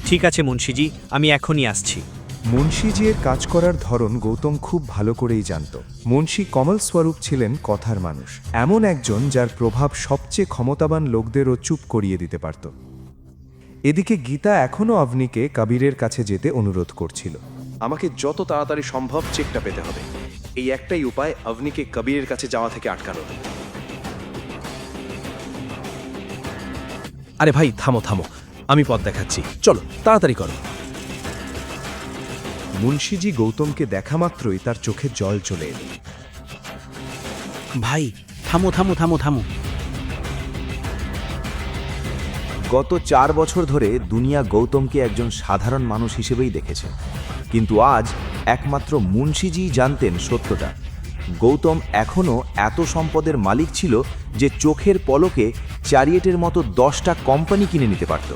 ঠিক আছে মুন্সিজি, আমি এখনই আসছি। মুন্সিজির কাজ করার ধরন গৌতম খুব ভালো করেই জানত। মুন্সি কমল স্বরূপ ছিলেন কথার মানুষ, এমন একজন যার প্রভাব সবচেয়ে ক্ষমতাবান লোকদেরও চুপ করিয়ে দিতে পারত। এদিকে গীতা এখনও আভনিকে কবিরের কাছে যেতে অনুরোধ করছিল। আমাকে যত তাড়াতাড়ি সম্ভব চেকটা পেতে হবে। এই একটাই উপায় আভনিকে কবিরের কাছে যাওয়া থেকে আটকানোর। আরে ভাই থামো থামো, আমি পথ দেখাচ্ছি, চলো তাড়াতাড়ি করো। মুন্সিজি গৌতমকে দেখা মাত্রই তার চোখে জল চলে এল। ভাই থামো থামো থামো থামো। গত 4 বছর ধরে দুনিয়া গৌতমকে একজন সাধারণ মানুষ হিসেবেই দেখেছে, কিন্তু আজ একমাত্র মুন্সিজিই জানতেন সত্যটা। গৌতম এখনও এত সম্পদের মালিক ছিল যে চোখের পলকে চ্যারিয়েটের মতো 10টা কোম্পানি কিনে নিতে পারত।